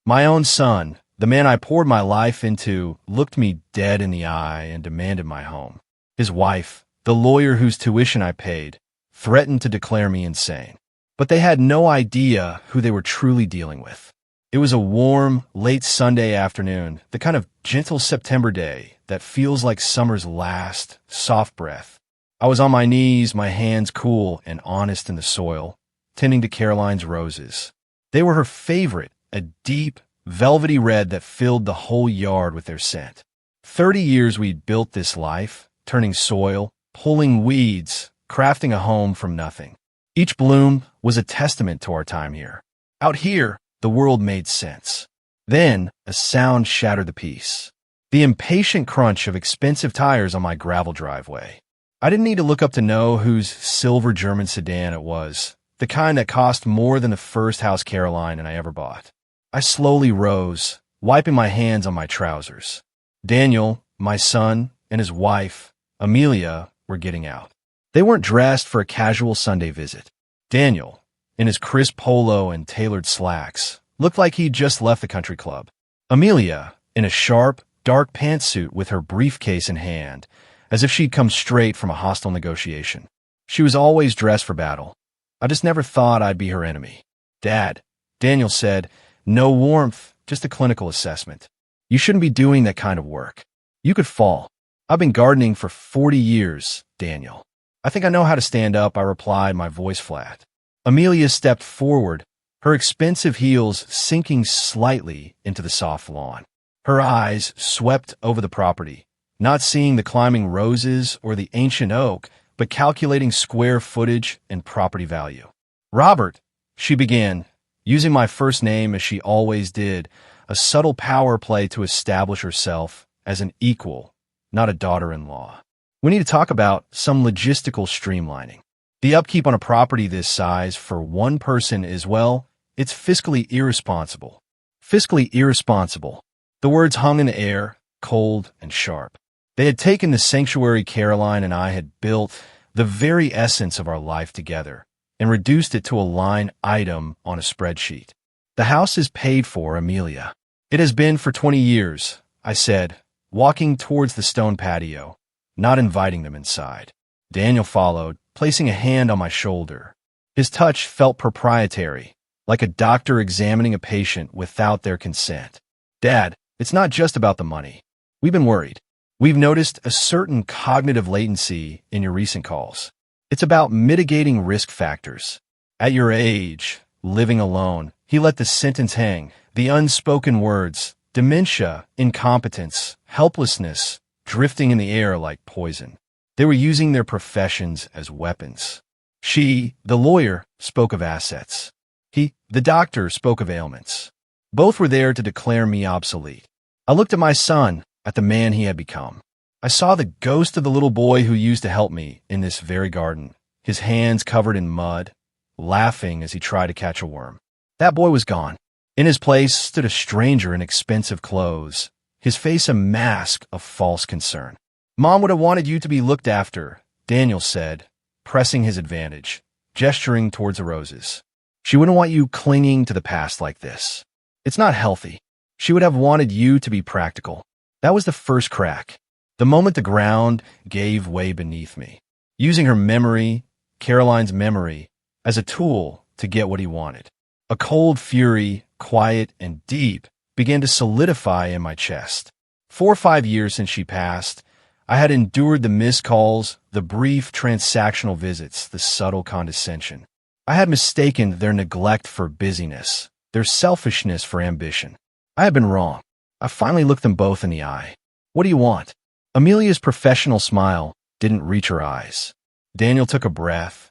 My own son, the man I poured my life into, looked me dead in the eye and demanded my home. His wife, the lawyer whose tuition I paid, threatened to declare me insane. But they had no idea who they were truly dealing with. It was a warm, late Sunday afternoon, the kind of gentle September day that feels like summer's last, soft breath. I was on my knees, my hands cool and honest in the soil, tending to Caroline's roses. They were her favorite, a deep, velvety red that filled the whole yard with their scent. 30 years we'd built this life, turning soil, pulling weeds, crafting a home from nothing. Each bloom was a testament to our time here. Out here, the world made sense. Then, a sound shattered the peace. The impatient crunch of expensive tires on my gravel driveway. I didn't need to look up to know whose silver German sedan it was, the kind that cost more than the first house Caroline and I ever bought. I slowly rose, wiping my hands on my trousers. Daniel, my son, and his wife, Amelia, were getting out. They weren't dressed for a casual Sunday visit. Daniel, in his crisp polo and tailored slacks, looked like he'd just left the country club. Amelia, in a sharp, dark pantsuit with her briefcase in hand, as if she'd come straight from a hostile negotiation. She was always dressed for battle. I just never thought I'd be her enemy. "Dad," Daniel said, "no warmth, just a clinical assessment. You shouldn't be doing that kind of work. You could fall." "I've been gardening for 40 years, Daniel. I think I know how to stand up," I replied, my voice flat. Amelia stepped forward, her expensive heels sinking slightly into the soft lawn. Her eyes swept over the property, not seeing the climbing roses or the ancient oak, but calculating square footage and property value. "Robert," she began, using my first name as she always did, a subtle power play to establish herself as an equal, not a daughter-in-law. "We need to talk about some logistical streamlining. The upkeep on a property this size for one person is, well, it's fiscally irresponsible." Fiscally irresponsible. The words hung in the air, cold and sharp. They had taken the sanctuary Caroline and I had built, the very essence of our life together, and reduced it to a line item on a spreadsheet. "The house is paid for, Amelia." "It has been for 20 years, I said, walking towards the stone patio, not inviting them inside. Daniel followed, placing a hand on my shoulder. His touch felt proprietary, like a doctor examining a patient without their consent. "Dad, it's not just about the money. We've been worried. We've noticed a certain cognitive latency in your recent calls. It's about mitigating risk factors. At your age, living alone," he let the sentence hang, the unspoken words, dementia, incompetence, helplessness, drifting in the air like poison. They were using their professions as weapons. She, the lawyer, spoke of assets. He, the doctor, spoke of ailments. Both were there to declare me obsolete. I looked at my son, at the man he had become. I saw the ghost of the little boy who used to help me in this very garden, his hands covered in mud, laughing as he tried to catch a worm. That boy was gone. In his place stood a stranger in expensive clothes, his face a mask of false concern. "Mom would have wanted you to be looked after," Daniel said, pressing his advantage, gesturing towards the roses. "She wouldn't want you clinging to the past like this. It's not healthy. She would have wanted you to be practical." That was the first crack, the moment the ground gave way beneath me, using her memory, Caroline's memory, as a tool to get what he wanted. A cold fury, quiet and deep, began to solidify in my chest. 4 or 5 years since she passed, I had endured the missed calls, the brief transactional visits, the subtle condescension. I had mistaken their neglect for busyness, their selfishness for ambition. I had been wrong. I finally looked them both in the eye. "What do you want?" Amelia's professional smile didn't reach her eyes. Daniel took a breath,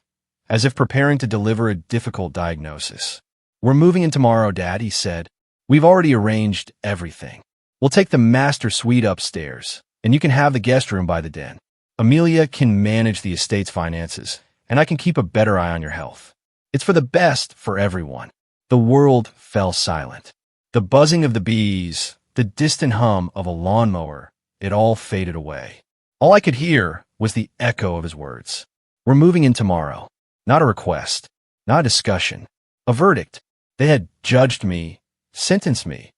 as if preparing to deliver a difficult diagnosis. "We're moving in tomorrow, Dad," he said. "We've already arranged everything. We'll take the master suite upstairs, and you can have the guest room by the den. Amelia can manage the estate's finances, and I can keep a better eye on your health. It's for the best for everyone." The world fell silent. The buzzing of the bees, the distant hum of a lawnmower, it all faded away. All I could hear was the echo of his words. "We're moving in tomorrow." Not a request, not a discussion, a verdict. They had judged me, sentenced me,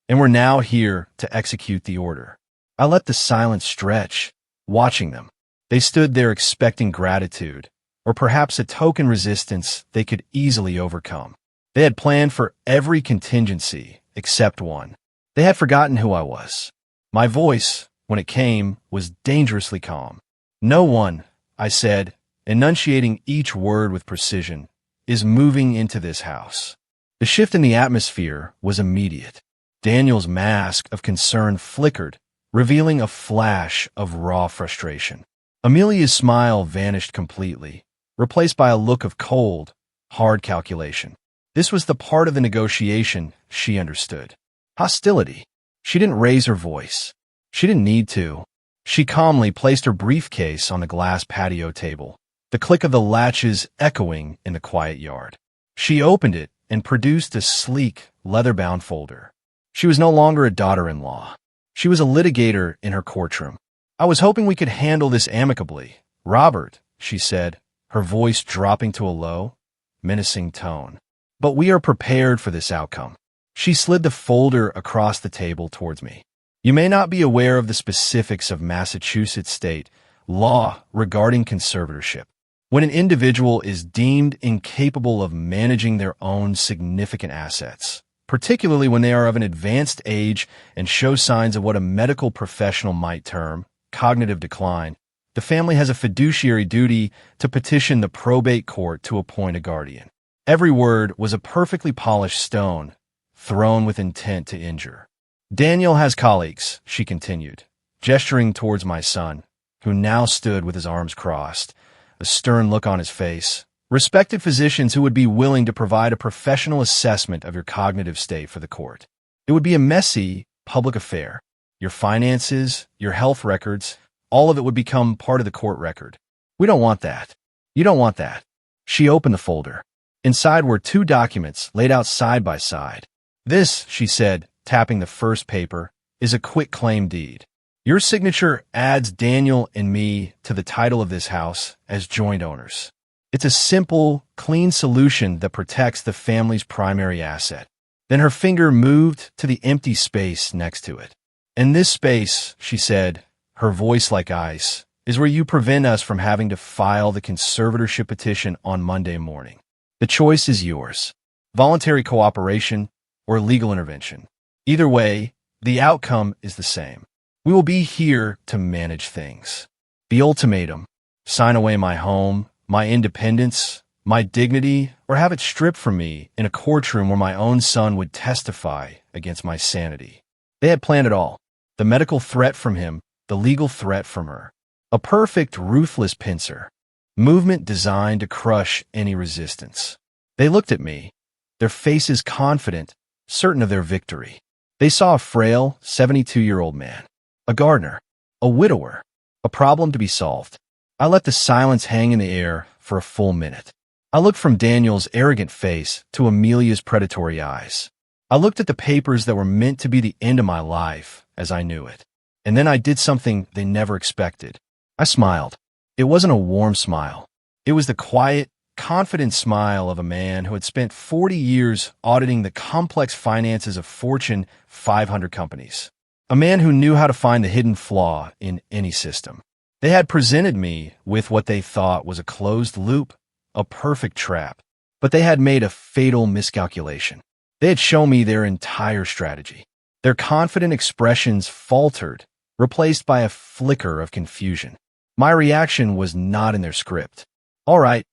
and were now here to execute the order. I let the silence stretch, watching them. They stood there expecting gratitude, or perhaps a token resistance they could easily overcome. They had planned for every contingency except one. They had forgotten who I was. My voice, when it came, was dangerously calm. No one, I said, enunciating each word with precision, is moving into this house. The shift in the atmosphere was immediate. Daniel's mask of concern flickered, revealing a flash of raw frustration. Amelia's smile vanished completely, replaced by a look of cold, hard calculation. This was the part of the negotiation she understood. Hostility. She didn't raise her voice. She didn't need to. She calmly placed her briefcase on the glass patio table, the click of the latches echoing in the quiet yard. She opened it and produced a sleek, leather-bound folder. She was no longer a daughter-in-law. She was a litigator in her courtroom. I was hoping we could handle this amicably. Robert, she said, her voice dropping to a low, menacing tone. But we are prepared for this outcome. She slid the folder across the table towards me. You may not be aware of the specifics of Massachusetts state law regarding conservatorship. When an individual is deemed incapable of managing their own significant assets, particularly when they are of an advanced age and show signs of what a medical professional might term cognitive decline, the family has a fiduciary duty to petition the probate court to appoint a guardian. Every word was a perfectly polished stone, thrown with intent to injure. Daniel has colleagues, she continued, gesturing towards my son, who now stood with his arms crossed, a stern look on his face. Respected physicians who would be willing to provide a professional assessment of your cognitive state for the court. It would be a messy, public affair. Your finances, your health records, all of it would become part of the court record. We don't want that. You don't want that. She opened the folder. Inside were 2 documents laid out side by side. This, she said, tapping the first paper, is a quitclaim deed. Your signature adds Daniel and me to the title of this house as joint owners. It's a simple, clean solution that protects the family's primary asset. Then her finger moved to the empty space next to it. And this space, she said, her voice like ice, is where you prevent us from having to file the conservatorship petition on Monday morning. The choice is yours. Voluntary cooperation or legal intervention. Either way, the outcome is the same. We will be here to manage things. The ultimatum: sign away my home, my independence, my dignity, or have it stripped from me in a courtroom where my own son would testify against my sanity. They had planned it all. The medical threat from him, the legal threat from her. A perfect, ruthless pincer. Movement designed to crush any resistance. They looked at me, their faces confident, certain of their victory. They saw a frail, 72-year-old man. A gardener. A widower. A problem to be solved. I let the silence hang in the air for a full minute. I looked from Daniel's arrogant face to Amelia's predatory eyes. I looked at the papers that were meant to be the end of my life as I knew it. And then I did something they never expected. I smiled. It wasn't a warm smile. It was the quiet, confident smile of a man who had spent 40 years auditing the complex finances of Fortune 500 companies. A man who knew how to find the hidden flaw in any system. They had presented me with what they thought was a closed loop, a perfect trap. But they had made a fatal miscalculation. They had shown me their entire strategy. Their confident expressions faltered, replaced by a flicker of confusion. My reaction was not in their script. All right,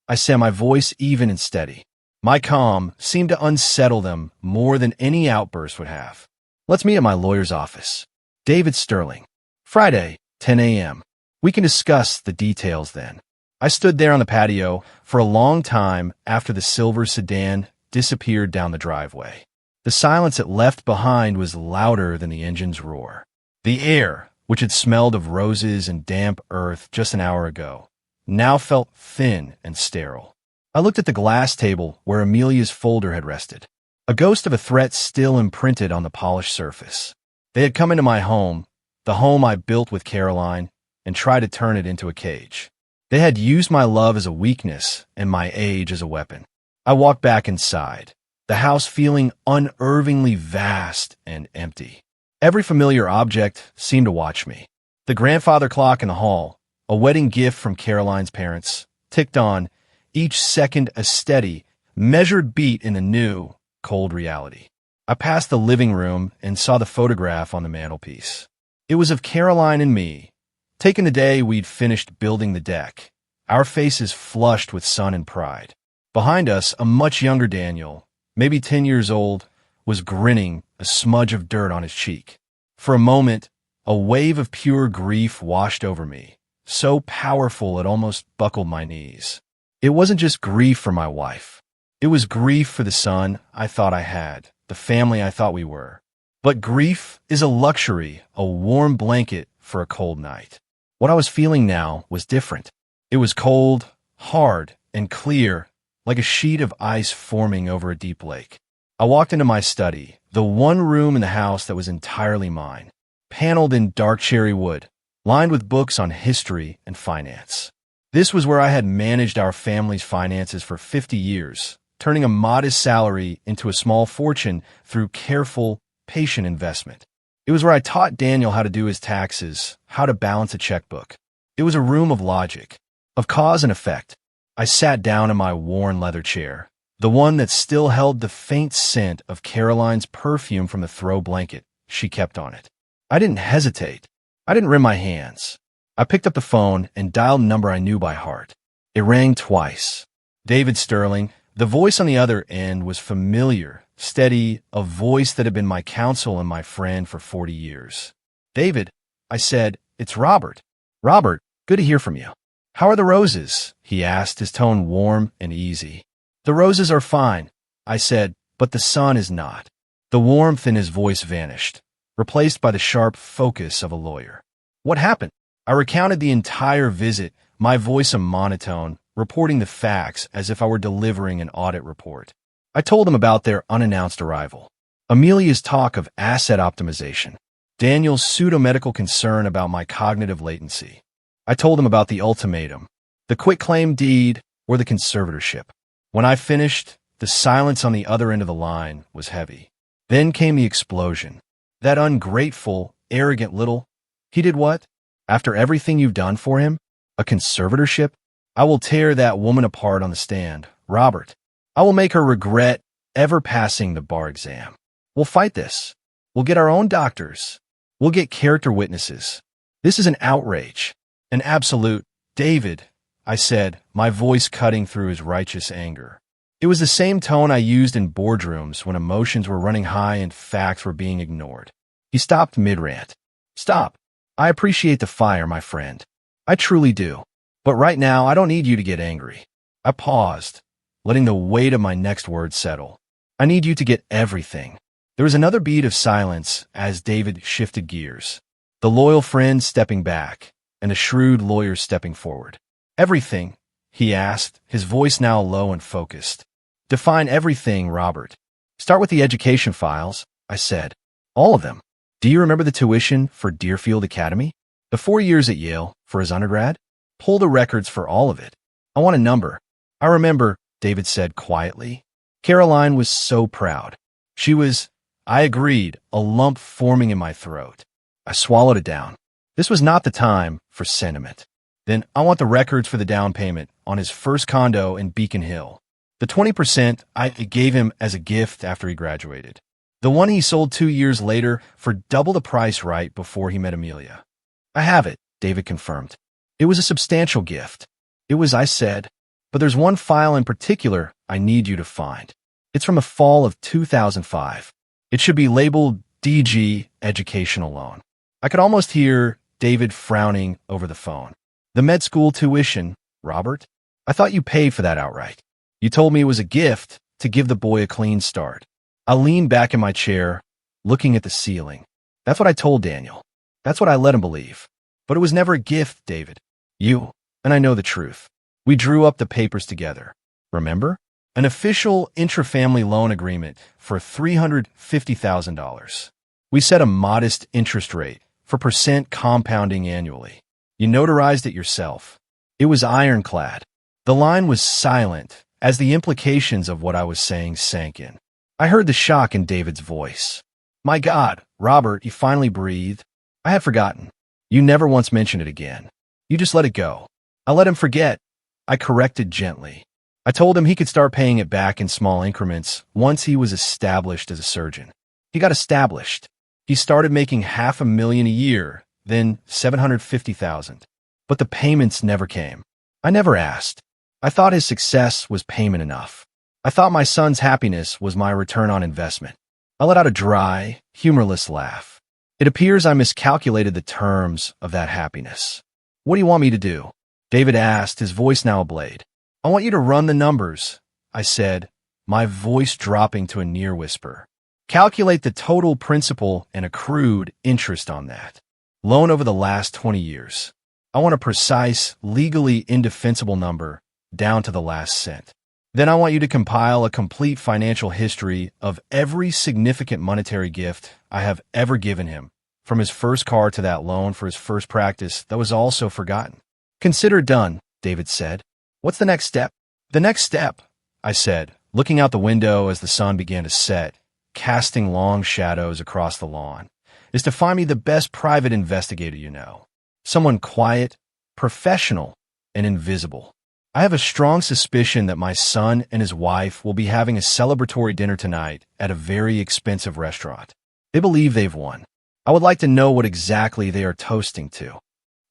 I said, my voice even and steady. My calm seemed to unsettle them more than any outburst would have. Let's meet at my lawyer's office. David Sterling. Friday, 10 a.m. We can discuss the details then. I stood there on the patio for a long time after the silver sedan disappeared down the driveway. The silence it left behind was louder than the engine's roar. The air, which had smelled of roses and damp earth just an hour ago, now felt thin and sterile. I looked at the glass table where Amelia's folder had rested. A ghost of a threat still imprinted on the polished surface. They had come into my home, the home I built with Caroline, and tried to turn it into a cage. They had used my love as a weakness and my age as a weapon. I walked back inside, the house feeling unnervingly vast and empty. Every familiar object seemed to watch me. The grandfather clock in the hall, a wedding gift from Caroline's parents, ticked on, each second a steady, measured beat in a new, cold reality. I passed the living room and saw the photograph on the mantelpiece. It was of Caroline and me, taken the day we'd finished building the deck, our faces flushed with sun and pride. Behind us, a much younger Daniel, maybe 10 years old, was grinning, a smudge of dirt on his cheek. For a moment, a wave of pure grief washed over me, so powerful it almost buckled my knees. It wasn't just grief for my wife. It was grief for the son I thought I had, the family I thought we were. But grief is a luxury, a warm blanket for a cold night. What I was feeling now was different. It was cold, hard, and clear, like a sheet of ice forming over a deep lake. I walked into my study, the one room in the house that was entirely mine, paneled in dark cherry wood, lined with books on history and finance. This was where I had managed our family's finances for 50 years, turning a modest salary into a small fortune through careful, patient investment. It was where I taught Daniel how to do his taxes, how to balance a checkbook. It was a room of logic, of cause and effect. I sat down in my worn leather chair, the one that still held the faint scent of Caroline's perfume from the throw blanket she kept on it. I didn't hesitate. I didn't rim my hands. I picked up the phone and dialed a number I knew by heart. It rang twice. David Sterling, the voice on the other end, was familiar, steady, a voice that had been my counsel and my friend for 40 years. "David," I said, "it's Robert." "Robert, good to hear from you." "How are the roses?" he asked, his tone warm and easy. "The roses are fine," I said, "but the sun is not." The warmth in his voice vanished, replaced by the sharp focus of a lawyer. "What happened?" I recounted the entire visit, my voice a monotone, reporting the facts as if I were delivering an audit report. I told him about their unannounced arrival, Amelia's talk of asset optimization, Daniel's pseudo-medical concern about my cognitive latency. I told him about the ultimatum, the quitclaim deed, or the conservatorship. When I finished, the silence on the other end of the line was heavy. Then came the explosion. "That ungrateful, arrogant little—" "He did what?" "After everything you've done for him? A conservatorship? I will tear that woman apart on the stand, Robert. I will make her regret ever passing the bar exam. We'll fight this. We'll get our own doctors. We'll get character witnesses. This is an outrage, an absolute—" "David," I said, my voice cutting through his righteous anger. It was the same tone I used in boardrooms when emotions were running high and facts were being ignored. He stopped mid-rant. "Stop. I appreciate the fire, my friend. I truly do. But right now, I don't need you to get angry." I paused, letting the weight of my next words settle. "I need you to get everything." There was another beat of silence as David shifted gears, the loyal friend stepping back, and the shrewd lawyer stepping forward. "Everything?" he asked, his voice now low and focused. "Define everything, Robert." "Start with the education files," I said. "All of them. Do you remember the tuition for Deerfield Academy? The 4 years at Yale for his undergrad? Pull the records for all of it. I want a number." "I remember," David said quietly. Caroline was so proud. She was, I agreed, a lump forming in my throat. I swallowed it down. This was not the time for sentiment. "Then I want the records for the down payment on his first condo in Beacon Hill. The 20% I gave him as a gift after he graduated. The one he sold 2 years later for double the price right before he met Amelia." "I have it," David confirmed. "It was a substantial gift." "It was," I said, "but there's one file in particular I need you to find. It's from the fall of 2005. It should be labeled DG Educational Loan." I could almost hear David frowning over the phone. "The med school tuition, Robert? I thought you paid for that outright. You told me it was a gift to give the boy a clean start." I leaned back in my chair, looking at the ceiling. "That's what I told Daniel. That's what I let him believe. But it was never a gift, David. You, and I know the truth. We drew up the papers together. Remember? An official intra-family loan agreement for $350,000. We set a modest interest rate for percent compounding annually. You notarized it yourself. It was ironclad." The line was silent as the implications of what I was saying sank in. I heard the shock in David's voice. My God, Robert, he finally breathed. I had forgotten. You never once mentioned it again. You just let it go. I let him forget. I corrected gently. I told him he could start paying it back in small increments once he was established as a surgeon. He got established. He started making $500,000 a year, then $750,000. But the payments never came. I never asked. I thought his success was payment enough. I thought my son's happiness was my return on investment. I let out a dry, humorless laugh. It appears I miscalculated the terms of that happiness. What do you want me to do? David asked, his voice now a blade. I want you to run the numbers, I said, my voice dropping to a near whisper. Calculate the total principal and accrued interest on that. Loan over the last 20 years. I want a precise, legally indefensible number, down to the last cent. Then I want you to compile a complete financial history of every significant monetary gift I have ever given him, from his first car to that loan for his first practice that was also forgotten. Consider done, David said. What's the next step? The next step, I said, looking out the window as the sun began to set, casting long shadows across the lawn, is to find me the best private investigator you know. Someone quiet, professional, and invisible. I have a strong suspicion that my son and his wife will be having a celebratory dinner tonight at a very expensive restaurant. They believe they've won. I would like to know what exactly they are toasting to.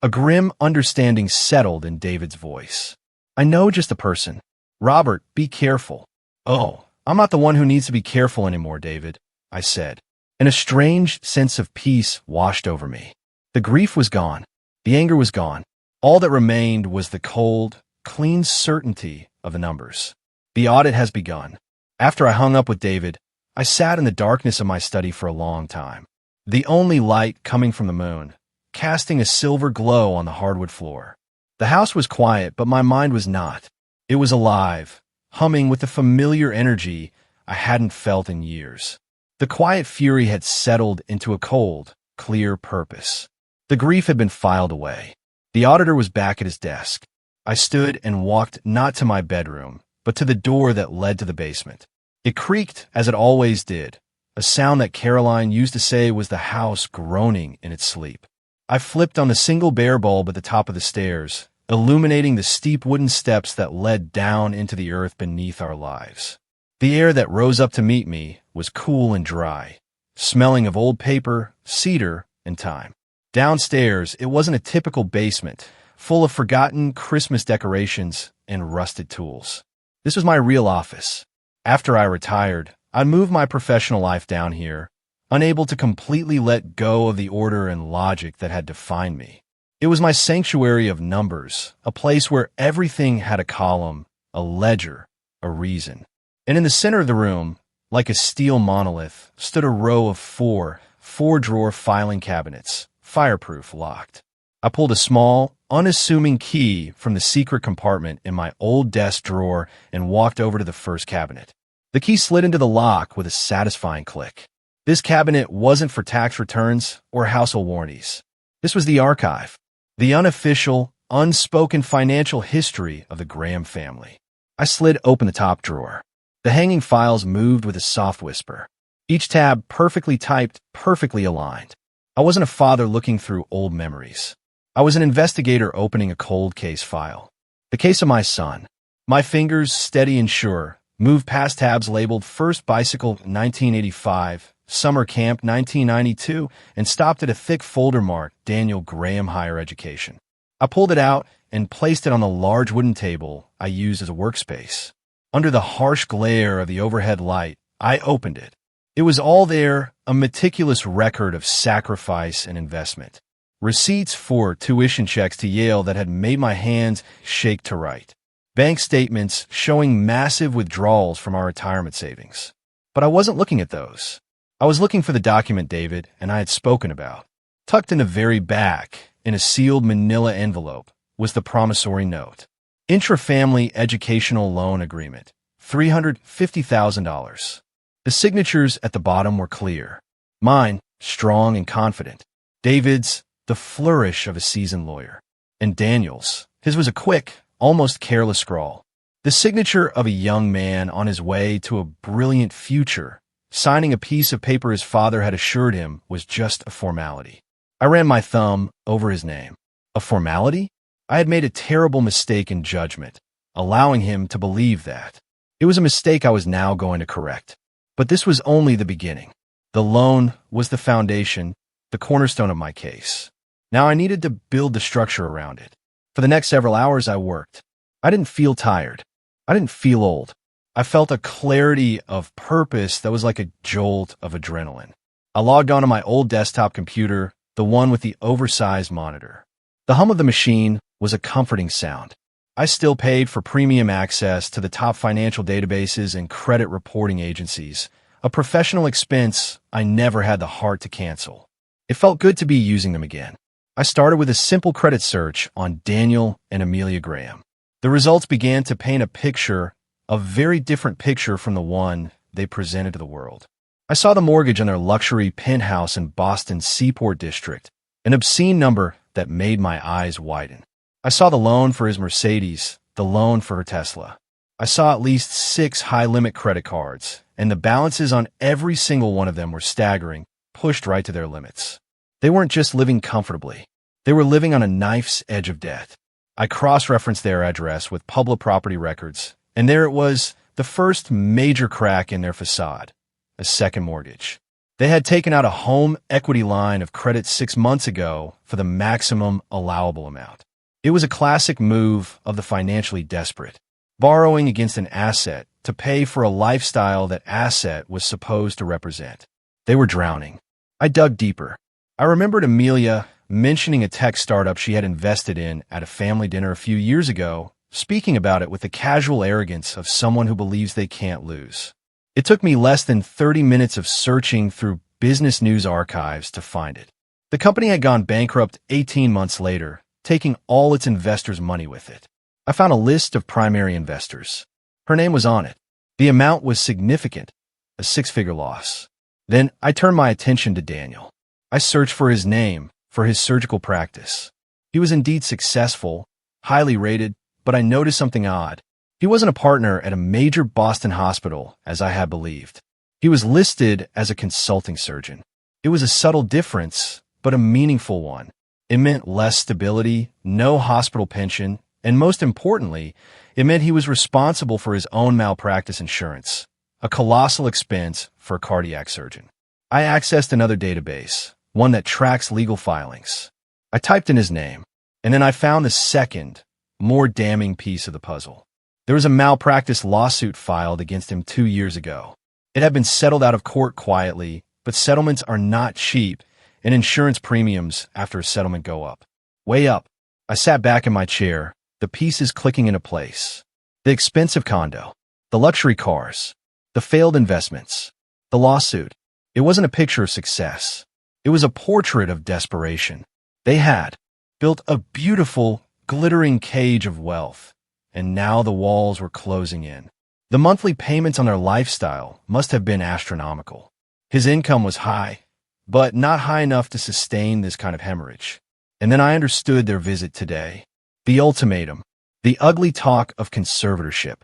A grim understanding settled in David's voice. I know just the person. Robert, be careful. Oh, I'm not the one who needs to be careful anymore, David, I said, and a strange sense of peace washed over me. The grief was gone. The anger was gone. All that remained was the cold, clean certainty of the numbers. The audit has begun. After I hung up with David, I sat in the darkness of my study for a long time. The only light coming from the moon, casting a silver glow on the hardwood floor. The house was quiet, but my mind was not. It was alive, humming with the familiar energy I hadn't felt in years. The quiet fury had settled into a cold, clear purpose. The grief had been filed away. The auditor was back at his desk. I stood and walked not to my bedroom, but to the door that led to the basement. It creaked as it always did, a sound that Caroline used to say was the house groaning in its sleep. I flipped on the single bare bulb at the top of the stairs, illuminating the steep wooden steps that led down into the earth beneath our lives. The air that rose up to meet me was cool and dry, smelling of old paper, cedar, and time. Downstairs, it wasn't a typical basement, full of forgotten Christmas decorations and rusted tools. This was my real office. After I retired, I moved my professional life down here, unable to completely let go of the order and logic that had defined me. It was my sanctuary of numbers, a place where everything had a column, a ledger, a reason. And in the center of the room, like a steel monolith, stood a row of four-drawer filing cabinets, fireproof, locked. I pulled a small, unassuming key from the secret compartment in my old desk drawer and walked over to the first cabinet. The key slid into the lock with a satisfying click. This cabinet wasn't for tax returns or household warranties. This was the archive, the unofficial, unspoken financial history of the Graham family. I slid open the top drawer. The hanging files moved with a soft whisper. Each tab perfectly typed, perfectly aligned. I wasn't a father looking through old memories. I was an investigator opening a cold case file. The case of my son. My fingers, steady and sure, moved past tabs labeled First Bicycle 1985, Summer Camp 1992, and stopped at a thick folder marked Daniel Graham Higher Education. I pulled it out and placed it on the large wooden table I used as a workspace. Under the harsh glare of the overhead light, I opened it. It was all there, a meticulous record of sacrifice and investment. Receipts for tuition checks to Yale that had made my hands shake to write. Bank statements showing massive withdrawals from our retirement savings. But I wasn't looking at those. I was looking for the document David and I had spoken about. Tucked in the very back, in a sealed manila envelope, was the promissory note. Intra-family educational loan agreement, $350,000. The signatures at the bottom were clear. Mine, strong and confident. David's, the flourish of a seasoned lawyer. And Daniel's, his was a quick, almost careless scrawl. The signature of a young man on his way to a brilliant future, signing a piece of paper his father had assured him was just a formality. I ran my thumb over his name. A formality? I had made a terrible mistake in judgment, allowing him to believe that. It was a mistake I was now going to correct. But this was only the beginning. The loan was the foundation, the cornerstone of my case. Now I needed to build the structure around it. For the next several hours I worked. I didn't feel tired. I didn't feel old. I felt a clarity of purpose that was like a jolt of adrenaline. I logged onto my old desktop computer, the one with the oversized monitor. The hum of the machine was a comforting sound. I still paid for premium access to the top financial databases and credit reporting agencies, a professional expense I never had the heart to cancel. It felt good to be using them again. I started with a simple credit search on Daniel and Amelia Graham. The results began to paint a very different picture from the one they presented to the world. I saw the mortgage on their luxury penthouse in Boston's Seaport District, an obscene number that made my eyes widen. I saw the loan for his Mercedes, the loan for her Tesla. I saw at least 6 high-limit credit cards, and the balances on every single one of them were staggering, pushed right to their limits. They weren't just living comfortably. They were living on a knife's edge of debt. I cross-referenced their address with public property records, and there it was, the first major crack in their facade, a second mortgage. They had taken out a home equity line of credit 6 months ago for the maximum allowable amount. It was a classic move of the financially desperate, borrowing against an asset to pay for a lifestyle that asset was supposed to represent. They were drowning. I dug deeper. I remembered Amelia mentioning a tech startup she had invested in at a family dinner a few years ago, speaking about it with the casual arrogance of someone who believes they can't lose. It took me less than 30 minutes of searching through business news archives to find it. The company had gone bankrupt 18 months later, taking all its investors' money with it. I found a list of primary investors. Her name was on it. The amount was significant, a 6-figure loss. Then I turned my attention to Daniel. I searched for his name, for his surgical practice. He was indeed successful, highly rated, but I noticed something odd. He wasn't a partner at a major Boston hospital, as I had believed. He was listed as a consulting surgeon. It was a subtle difference, but a meaningful one. It meant less stability, no hospital pension, and most importantly, it meant he was responsible for his own malpractice insurance, a colossal expense for a cardiac surgeon. I accessed another database, one that tracks legal filings. I typed in his name, and then I found the second, more damning piece of the puzzle. There was a malpractice lawsuit filed against him 2 years ago. It had been settled out of court quietly, but settlements are not cheap, and insurance premiums after a settlement go up. Way up. I sat back in my chair, the pieces clicking into place. The expensive condo, the luxury cars, the failed investments, the lawsuit. It wasn't a picture of success. It was a portrait of desperation. They had built a beautiful, glittering cage of wealth, and now the walls were closing in. The monthly payments on their lifestyle must have been astronomical. His income was high, but not high enough to sustain this kind of hemorrhage. And then I understood their visit today. The ultimatum, the ugly talk of conservatorship.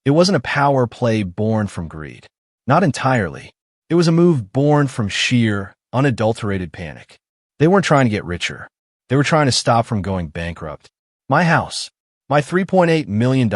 It wasn't a power play born from greed. Not entirely. It was a move born from sheer, unadulterated panic. They weren't trying to get richer. They were trying to stop from going bankrupt. My house, my $3.8 million,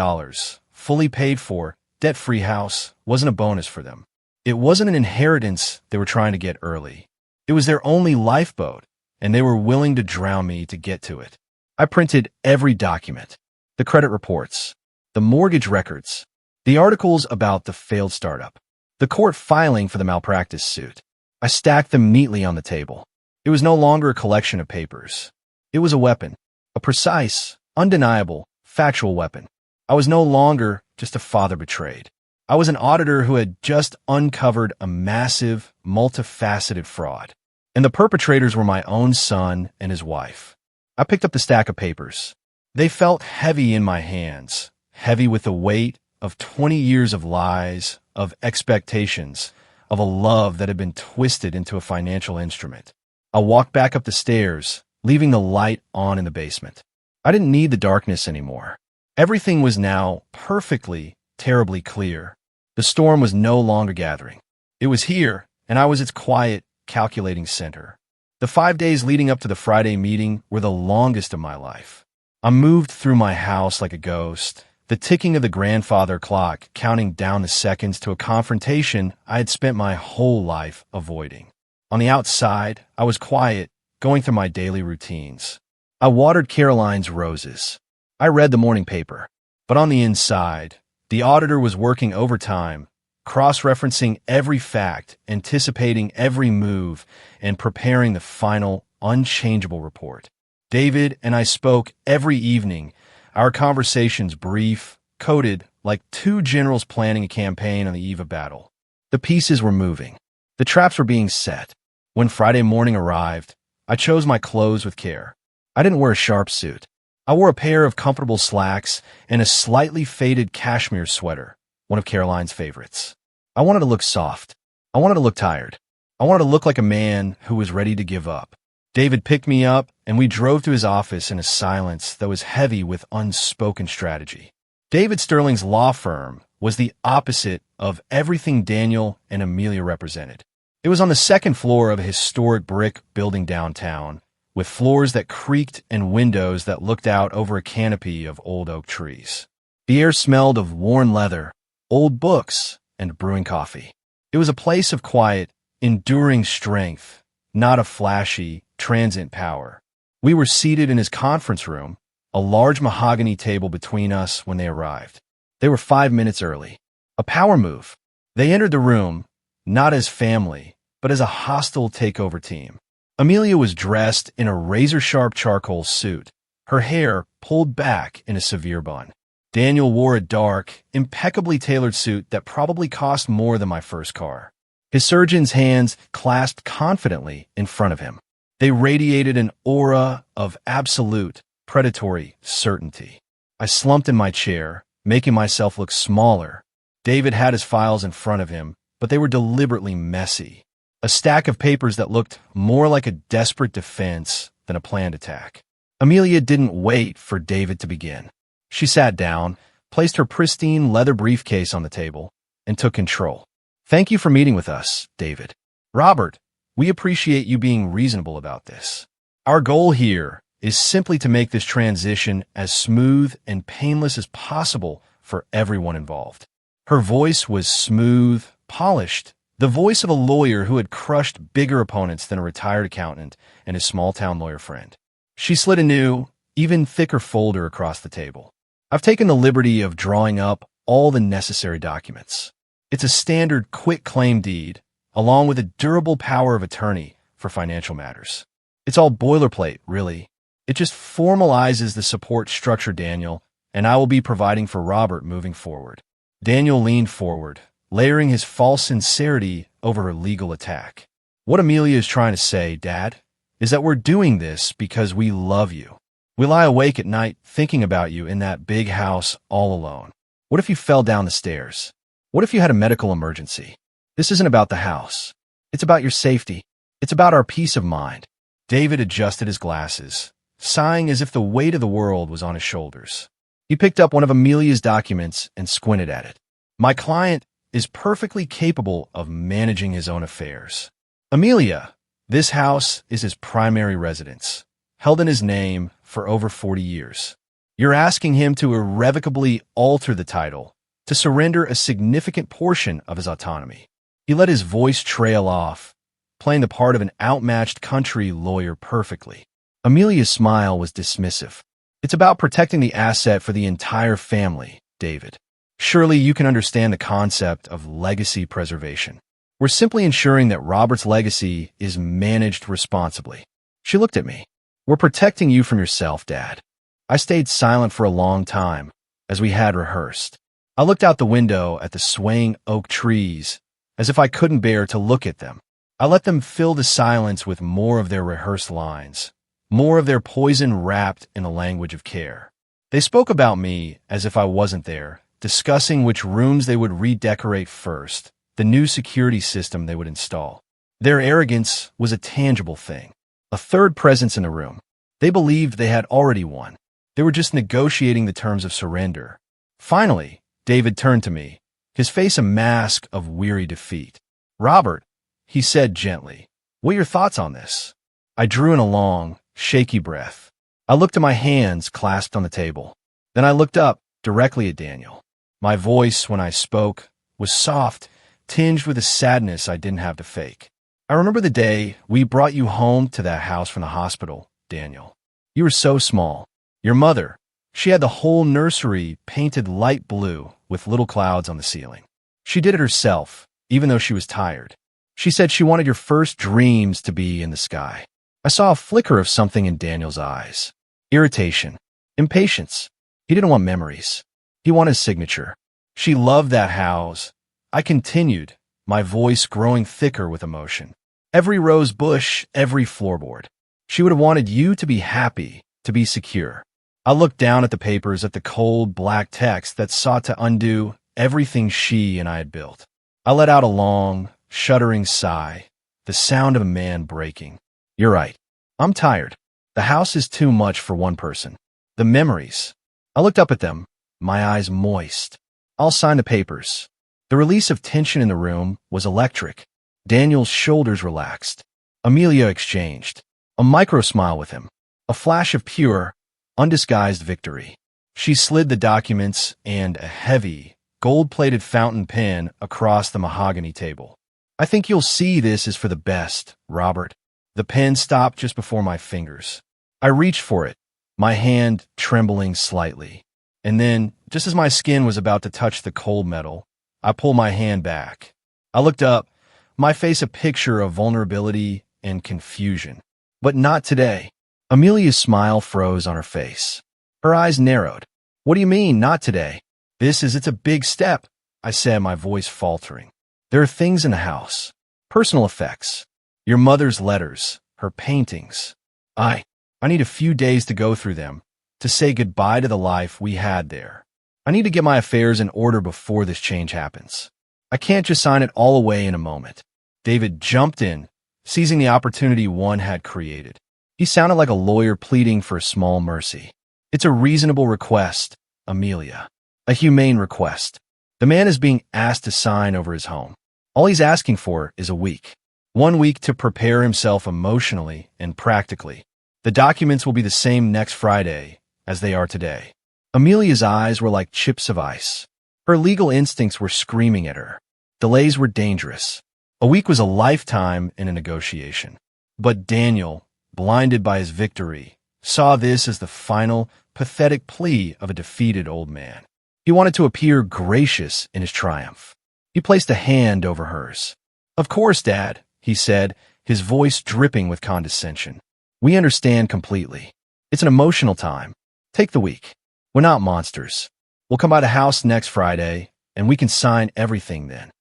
fully paid for, debt-free house, wasn't a bonus for them. It wasn't an inheritance they were trying to get early. It was their only lifeboat, and they were willing to drown me to get to it. I printed every document, the credit reports, the mortgage records, the articles about the failed startup, the court filing for the malpractice suit. I stacked them neatly on the table. It was no longer a collection of papers. It was a weapon, a precise, undeniable, factual weapon. I was no longer just a father betrayed. I was an auditor who had just uncovered a massive, multifaceted fraud. And the perpetrators were my own son and his wife. I picked up the stack of papers. They felt heavy in my hands, heavy with the weight of 20 years of lies, of expectations, of a love that had been twisted into a financial instrument. I walked back up the stairs, leaving the light on in the basement. I didn't need the darkness anymore. Everything was now perfectly, terribly clear. The storm was no longer gathering. It was here, and I was its quiet, calculating center. The 5 days leading up to the Friday meeting were the longest of my life. I moved through my house like a ghost, the ticking of the grandfather clock counting down the seconds to a confrontation I had spent my whole life avoiding. On the outside, I was quiet, going through my daily routines. I watered Caroline's roses. I read the morning paper. But on the inside, the auditor was working overtime, cross-referencing every fact, anticipating every move, and preparing the final, unchangeable report. David and I spoke every evening, our conversations brief, coded like two generals planning a campaign on the eve of battle. The pieces were moving. The traps were being set. When Friday morning arrived, I chose my clothes with care. I didn't wear a sharp suit. I wore a pair of comfortable slacks and a slightly faded cashmere sweater, one of Caroline's favorites. I wanted to look soft. I wanted to look tired. I wanted to look like a man who was ready to give up. David picked me up, and we drove to his office in a silence that was heavy with unspoken strategy. David Sterling's law firm was the opposite of everything Daniel and Amelia represented. It was on the second floor of a historic brick building downtown, with floors that creaked and windows that looked out over a canopy of old oak trees. The air smelled of worn leather, old books, and brewing coffee. It was a place of quiet, enduring strength, not of flashy, transient power. We were seated in his conference room, a large mahogany table between us when they arrived. They were 5 minutes early. A power move. They entered the room, not as family, but as a hostile takeover team. Amelia was dressed in a razor-sharp charcoal suit, her hair pulled back in a severe bun. Daniel wore a dark, impeccably tailored suit that probably cost more than my first car. His surgeon's hands clasped confidently in front of him. They radiated an aura of absolute, predatory certainty. I slumped in my chair, making myself look smaller. David had his files in front of him, but they were deliberately messy. A stack of papers that looked more like a desperate defense than a planned attack. Amelia didn't wait for David to begin. She sat down, placed her pristine leather briefcase on the table, and took control. "Thank you for meeting with us, David. Robert, we appreciate you being reasonable about this. Our goal here is simply to make this transition as smooth and painless as possible for everyone involved." Her voice was smooth, polished, the voice of a lawyer who had crushed bigger opponents than a retired accountant and his small-town lawyer friend. She slid a new, even thicker folder across the table. "I've taken the liberty of drawing up all the necessary documents. It's a standard quit-claim deed, along with a durable power of attorney for financial matters. It's all boilerplate, really. It just formalizes the support structure, Daniel, and I will be providing for Robert moving forward." Daniel leaned forward, layering his false sincerity over her legal attack. "What Amelia is trying to say, Dad, is that we're doing this because we love you. We lie awake at night thinking about you in that big house all alone. What if you fell down the stairs? What if you had a medical emergency? This isn't about the house. It's about your safety. It's about our peace of mind." David adjusted his glasses, sighing as if the weight of the world was on his shoulders. He picked up one of Amelia's documents and squinted at it. "My client is perfectly capable of managing his own affairs. Amelia, this house is his primary residence, held in his name for over 40 years. You're asking him to irrevocably alter the title, to surrender a significant portion of his autonomy." He let his voice trail off, playing the part of an outmatched country lawyer perfectly. Amelia's smile was dismissive. "It's about protecting the asset for the entire family, David. Surely you can understand the concept of legacy preservation. We're simply ensuring that Robert's legacy is managed responsibly." She looked at me. "We're protecting you from yourself, Dad." I stayed silent for a long time, as we had rehearsed. I looked out the window at the swaying oak trees, as if I couldn't bear to look at them. I let them fill the silence with more of their rehearsed lines, more of their poison wrapped in a language of care. They spoke about me as if I wasn't there, discussing which rooms they would redecorate first, the new security system they would install. Their arrogance was a tangible thing, a third presence in the room. They believed they had already won. They were just negotiating the terms of surrender. Finally, David turned to me, his face a mask of weary defeat. "Robert," he said gently, "what are your thoughts on this?" I drew in a long, shaky breath. I looked at my hands clasped on the table. Then I looked up directly at Daniel. My voice, when I spoke, was soft, tinged with a sadness I didn't have to fake. "I remember the day we brought you home to that house from the hospital, Daniel. You were so small. Your mother, she had the whole nursery painted light blue with little clouds on the ceiling. She did it herself, even though she was tired. She said she wanted your first dreams to be in the sky." I saw a flicker of something in Daniel's eyes. Irritation. Impatience. He didn't want memories. He wanted his signature. "She loved that house." I continued, my voice growing thicker with emotion. "Every rose bush, every floorboard. She would have wanted you to be happy, to be secure." I looked down at the papers, at the cold, black text that sought to undo everything she and I had built. I let out a long, shuddering sigh, the sound of a man breaking. "You're right. I'm tired. The house is too much for one person. The memories." I looked up at them, my eyes moist. "I'll sign the papers." The release of tension in the room was electric. Daniel's shoulders relaxed. Amelia exchanged a micro-smile with him, a flash of pure, undisguised victory. She slid the documents and a heavy, gold-plated fountain pen across the mahogany table. "I think you'll see this is for the best, Robert." The pen stopped just before my fingers. I reached for it, my hand trembling slightly. And then, just as my skin was about to touch the cold metal, I pulled my hand back. I looked up, my face a picture of vulnerability and confusion. "But not today." Amelia's smile froze on her face. Her eyes narrowed. "What do you mean, not today?" It's a big step," I said, my voice faltering. "There are things in the house. Personal effects. Your mother's letters, her paintings. I need a few days to go through them, to say goodbye to the life we had there. I need to get my affairs in order before this change happens. I can't just sign it all away in a moment." David jumped in, seizing the opportunity one had created. He sounded like a lawyer pleading for a small mercy. "It's a reasonable request, Amelia. A humane request. The man is being asked to sign over his home. All he's asking for is a week. 1 week to prepare himself emotionally and practically. The documents will be the same next Friday as they are today." Amelia's eyes were like chips of ice. Her legal instincts were screaming at her. Delays were dangerous. A week was a lifetime in a negotiation. But Daniel, blinded by his victory, saw this as the final, pathetic plea of a defeated old man. He wanted to appear gracious in his triumph. He placed a hand over hers. "Of course, Dad," he said, his voice dripping with condescension. "We understand completely. It's an emotional time. Take the week. We're not monsters. We'll come by the house next Friday, and we can sign everything then."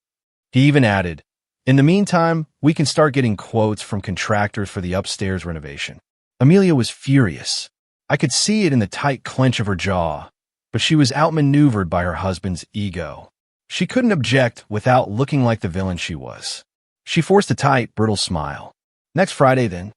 He even added, "In the meantime, we can start getting quotes from contractors for the upstairs renovation." Amelia was furious. I could see it in the tight clench of her jaw, but she was outmaneuvered by her husband's ego. She couldn't object without looking like the villain she was. She forced a tight, brittle smile. "Next Friday, then."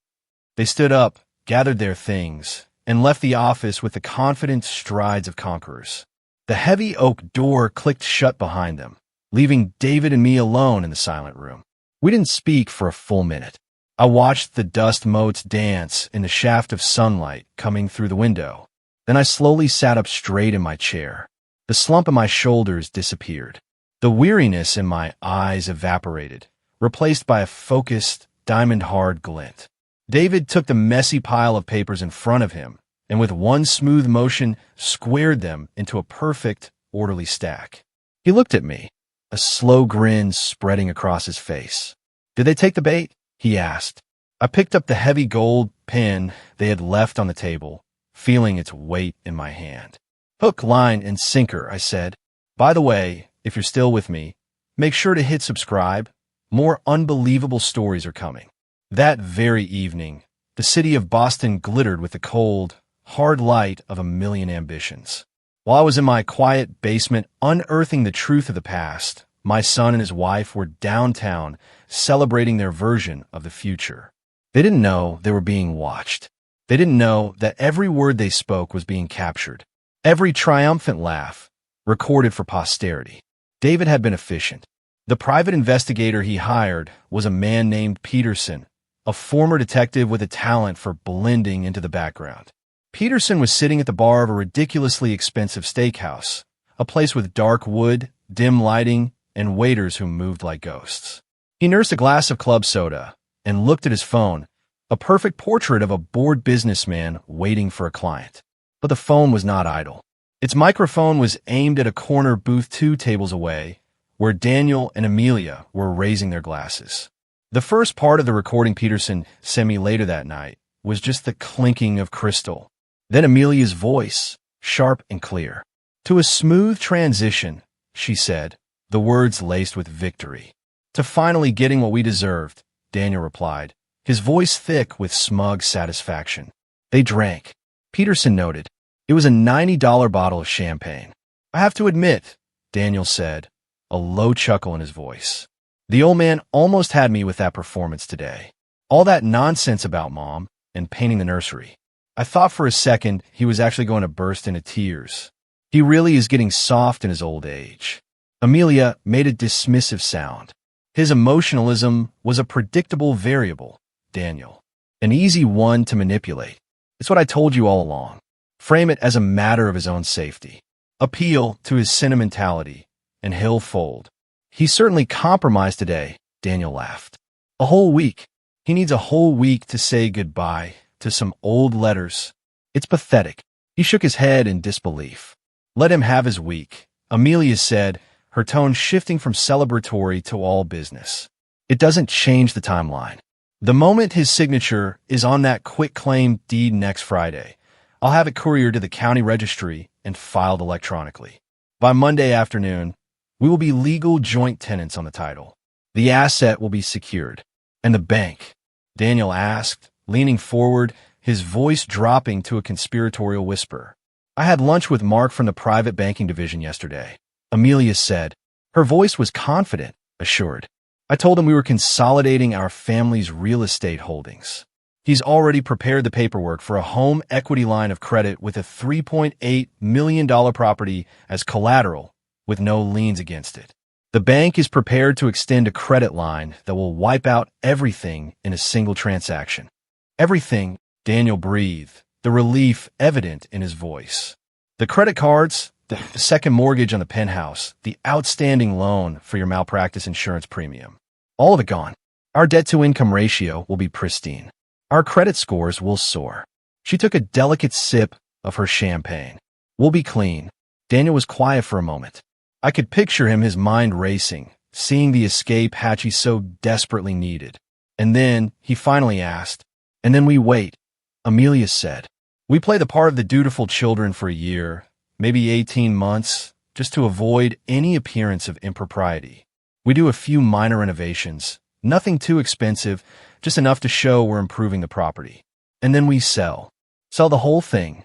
They stood up, gathered their things, and left the office with the confident strides of conquerors. The heavy oak door clicked shut behind them, leaving David and me alone in the silent room. We didn't speak for a full minute. I watched the dust motes dance in the shaft of sunlight coming through the window. Then I slowly sat up straight in my chair. The slump in my shoulders disappeared. The weariness in my eyes evaporated, replaced by a focused, diamond-hard glint. David took the messy pile of papers in front of him, and with one smooth motion, squared them into a perfect, orderly stack. He looked at me, a slow grin spreading across his face. "Did they take the bait?" he asked. I picked up the heavy gold pen they had left on the table, feeling its weight in my hand. "Hook, line, and sinker," I said. "By the way, if you're still with me, make sure to hit subscribe. More unbelievable stories are coming." That very evening, the city of Boston glittered with the cold, hard light of a million ambitions. While I was in my quiet basement unearthing the truth of the past, my son and his wife were downtown celebrating their version of the future. They didn't know they were being watched. They didn't know that every word they spoke was being captured. Every triumphant laugh, recorded for posterity. David had been efficient. The private investigator he hired was a man named Peterson, a former detective with a talent for blending into the background. Peterson was sitting at the bar of a ridiculously expensive steakhouse, a place with dark wood, dim lighting, and waiters who moved like ghosts. He nursed a glass of club soda and looked at his phone, a perfect portrait of a bored businessman waiting for a client. But the phone was not idle. Its microphone was aimed at a corner booth 2 tables away, where Daniel and Amelia were raising their glasses. The first part of the recording Peterson sent me later that night was just the clinking of crystal. Then Amelia's voice, sharp and clear. To a smooth transition, she said, the words laced with victory. To finally getting what we deserved, Daniel replied, his voice thick with smug satisfaction. They drank. Peterson noted. It was a $90 bottle of champagne. I have to admit, Daniel said, a low chuckle in his voice. The old man almost had me with that performance today. All that nonsense about Mom and painting the nursery. I thought for a second he was actually going to burst into tears. He really is getting soft in his old age. Amelia made a dismissive sound. His emotionalism was a predictable variable, Daniel. An easy one to manipulate. It's what I told you all along. Frame it as a matter of his own safety. Appeal to his sentimentality, and he'll fold. He's certainly compromised today, Daniel laughed. A whole week. He needs a whole week to say goodbye to some old letters. It's pathetic. He shook his head in disbelief. Let him have his week, Amelia said, her tone shifting from celebratory to all business. It doesn't change the timeline. The moment his signature is on that quitclaim deed next Friday, I'll have it couriered to the county registry and filed electronically. By Monday afternoon, we will be legal joint tenants on the title. The asset will be secured. And the bank? Daniel asked, leaning forward, his voice dropping to a conspiratorial whisper. I had lunch with Mark from the private banking division yesterday, Amelia said. Her voice was confident, assured. I told him we were consolidating our family's real estate holdings. He's already prepared the paperwork for a home equity line of credit with a $3.8 million property as collateral, with no liens against it. The bank is prepared to extend a credit line that will wipe out everything in a single transaction. Everything, Daniel breathed, the relief evident in his voice. The credit cards, the second mortgage on the penthouse, the outstanding loan for your malpractice insurance premium. All of it gone. Our debt-to-income ratio will be pristine. Our credit scores will soar. She took a delicate sip of her champagne. We'll be clean. Daniel was quiet for a moment. I could picture him, his mind racing, seeing the escape Hatchie so desperately needed. And then he finally asked, and then we wait, Amelia said. We play the part of the dutiful children for a year, maybe 18 months, just to avoid any appearance of impropriety. We do a few minor renovations, nothing too expensive, just enough to show we're improving the property. And then we sell. Sell the whole thing,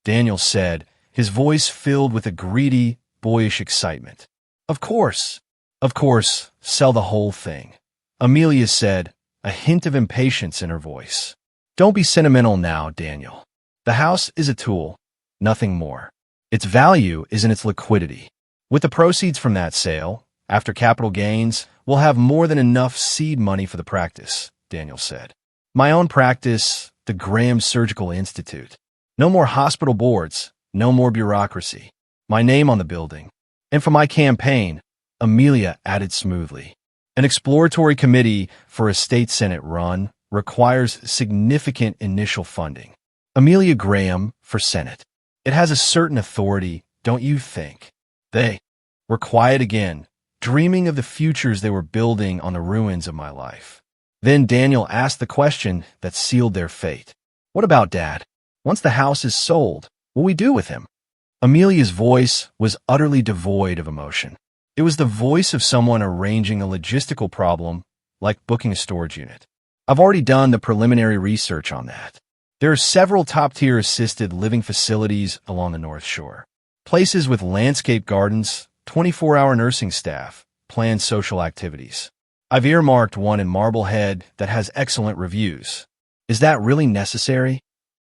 Daniel said, his voice filled with a greedy, boyish excitement. Of course, sell the whole thing, Amelia said, a hint of impatience in her voice. Don't be sentimental now, Daniel. The house is a tool, nothing more. Its value is in its liquidity. With the proceeds from that sale, after capital gains, we'll have more than enough seed money for the practice, Daniel said. My own practice, the Graham Surgical Institute. No more hospital boards, no more bureaucracy. My name on the building. And for my campaign, Amelia added smoothly. An exploratory committee for a state senate run requires significant initial funding. Amelia Graham for Senate. It has a certain authority, don't you think? They were quiet again, dreaming of the futures they were building on the ruins of my life. Then Daniel asked the question that sealed their fate. What about Dad? Once the house is sold, what will we do with him? Amelia's voice was utterly devoid of emotion. It was the voice of someone arranging a logistical problem, like booking a storage unit. I've already done the preliminary research on that. There are several top-tier assisted living facilities along the North Shore. Places with landscape gardens, 24-hour nursing staff, planned social activities. I've earmarked one in Marblehead that has excellent reviews. Is that really necessary?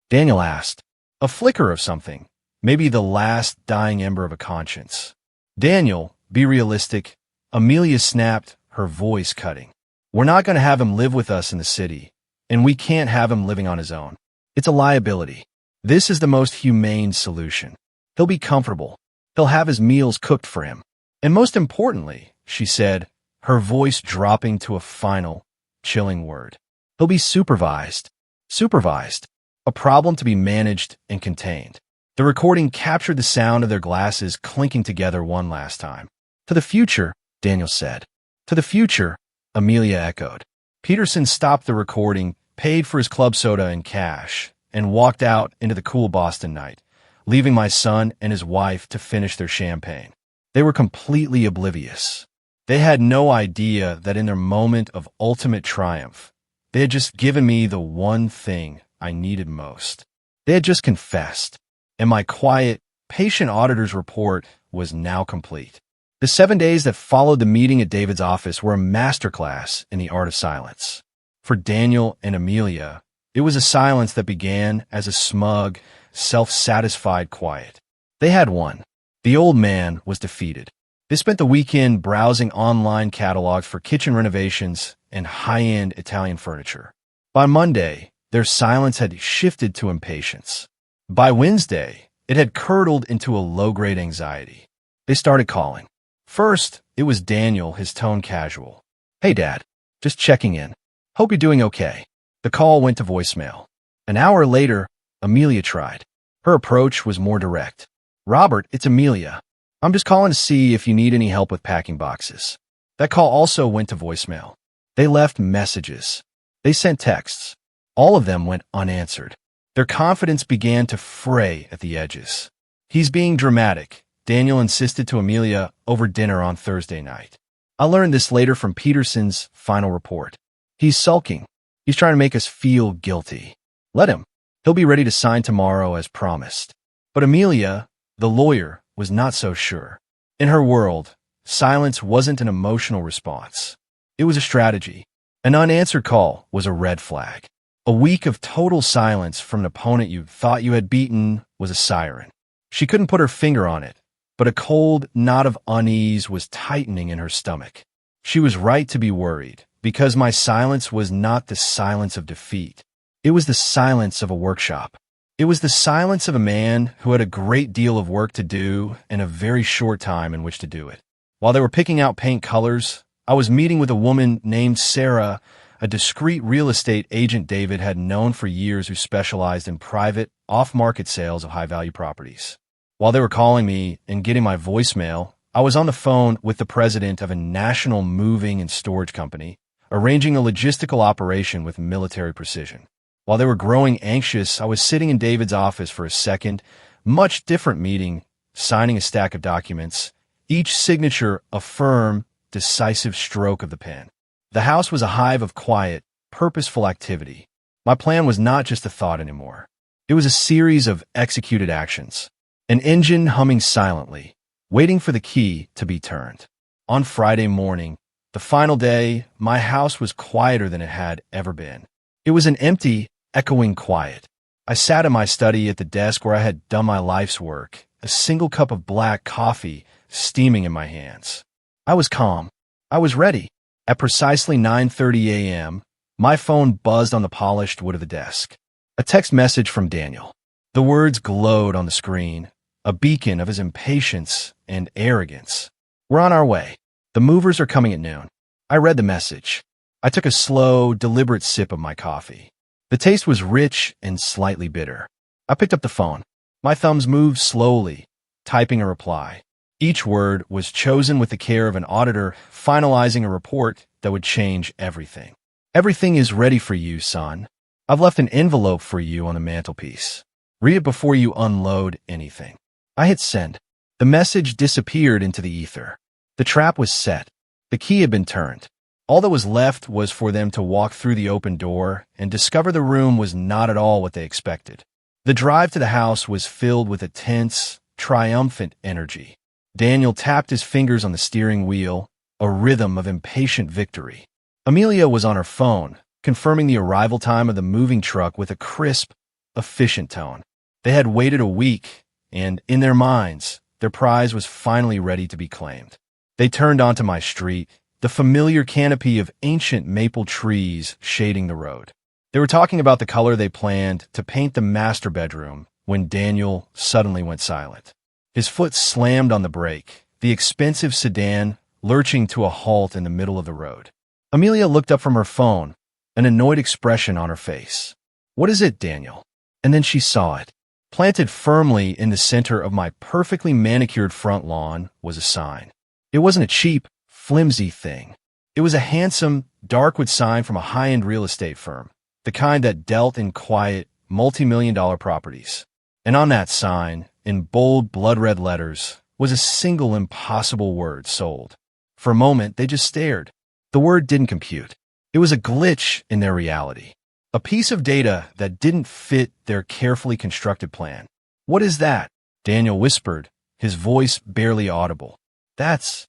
Daniel asked. A flicker of something, maybe the last dying ember of a conscience. Daniel, be realistic. Amelia snapped, her voice cutting. We're not going to have him live with us in the city, and we can't have him living on his own. It's a liability. This is the most humane solution. He'll be comfortable. He'll have his meals cooked for him. And most importantly, she said, her voice dropping to a final, chilling word. He'll be supervised. Supervised. A problem to be managed and contained. The recording captured the sound of their glasses clinking together one last time. To the future, Daniel said. To the future, Amelia echoed. Peterson stopped the recording, paid for his club soda in cash, and walked out into the cool Boston night, leaving my son and his wife to finish their champagne. They were completely oblivious. They had no idea that in their moment of ultimate triumph, they had just given me the one thing I needed most. They had just confessed, and my quiet, patient auditor's report was now complete. The 7 days that followed the meeting at David's office were a masterclass in the art of silence. For Daniel and Amelia, it was a silence that began as a smug, self-satisfied quiet. They had won. The old man was defeated. They spent the weekend browsing online catalogs for kitchen renovations and high-end Italian furniture. By Monday, their silence had shifted to impatience. By Wednesday, it had curdled into a low-grade anxiety. They started calling. First, it was Daniel, his tone casual. Hey, Dad. Just checking in. Hope you're doing okay. The call went to voicemail. An hour later, Amelia tried. Her approach was more direct. Robert, it's Amelia. I'm just calling to see if you need any help with packing boxes. That call also went to voicemail. They left messages. They sent texts. All of them went unanswered. Their confidence began to fray at the edges. He's being dramatic, Daniel insisted to Amelia over dinner on Thursday night. I learned this later from Peterson's final report. He's sulking. He's trying to make us feel guilty. Let him. He'll be ready to sign tomorrow as promised. But Amelia, the lawyer, was not so sure. In her world, silence wasn't an emotional response. It was a strategy. An unanswered call was a red flag. A week of total silence from an opponent you thought you had beaten was a siren. She couldn't put her finger on it, but a cold knot of unease was tightening in her stomach. She was right to be worried, because my silence was not the silence of defeat. It was the silence of a workshop. It was the silence of a man who had a great deal of work to do and a very short time in which to do it. While they were picking out paint colors, I was meeting with a woman named Sarah, a discreet real estate agent David had known for years who specialized in private, off-market sales of high-value properties. While they were calling me and getting my voicemail, I was on the phone with the president of a national moving and storage company, arranging a logistical operation with military precision. While they were growing anxious, I was sitting in David's office for a second, much different meeting, signing a stack of documents, each signature a firm, decisive stroke of the pen. The house was a hive of quiet, purposeful activity. My plan was not just a thought anymore. It was a series of executed actions. An engine humming silently, waiting for the key to be turned. On Friday morning, the final day, my house was quieter than it had ever been. It was an empty, echoing quiet. I sat in my study at the desk where I had done my life's work, a single cup of black coffee steaming in my hands. I was calm. I was ready. At precisely 9:30 a.m., my phone buzzed on the polished wood of the desk. A text message from Daniel. The words glowed on the screen, a beacon of his impatience and arrogance. We're on our way. The movers are coming at noon. I read the message. I took a slow, deliberate sip of my coffee. The taste was rich and slightly bitter. I picked up the phone. My thumbs moved slowly, typing a reply. Each word was chosen with the care of an auditor finalizing a report that would change everything. Everything is ready for you, son. I've left an envelope for you on the mantelpiece. Read it before you unload anything. I hit send. The message disappeared into the ether. The trap was set. The key had been turned. All that was left was for them to walk through the open door and discover the room was not at all what they expected. The drive to the house was filled with a tense, triumphant energy. Daniel tapped his fingers on the steering wheel, a rhythm of impatient victory. Amelia was on her phone, confirming the arrival time of the moving truck with a crisp, efficient tone. They had waited a week, and in their minds, their prize was finally ready to be claimed. They turned onto my street, the familiar canopy of ancient maple trees shading the road. They were talking about the color they planned to paint the master bedroom when Daniel suddenly went silent. His foot slammed on the brake, the expensive sedan lurching to a halt in the middle of the road. Amelia looked up from her phone, an annoyed expression on her face. "What is it, Daniel?" And then she saw it. Planted firmly in the center of my perfectly manicured front lawn was a sign. It wasn't a cheap, flimsy thing. It was a handsome, darkwood sign from a high-end real estate firm, the kind that dealt in quiet, multi-million-dollar properties. And on that sign, in bold, blood-red letters, was a single impossible word: sold. For a moment, they just stared. The word didn't compute. It was a glitch in their reality. A piece of data that didn't fit their carefully constructed plan. "What is that?" Daniel whispered, his voice barely audible. That's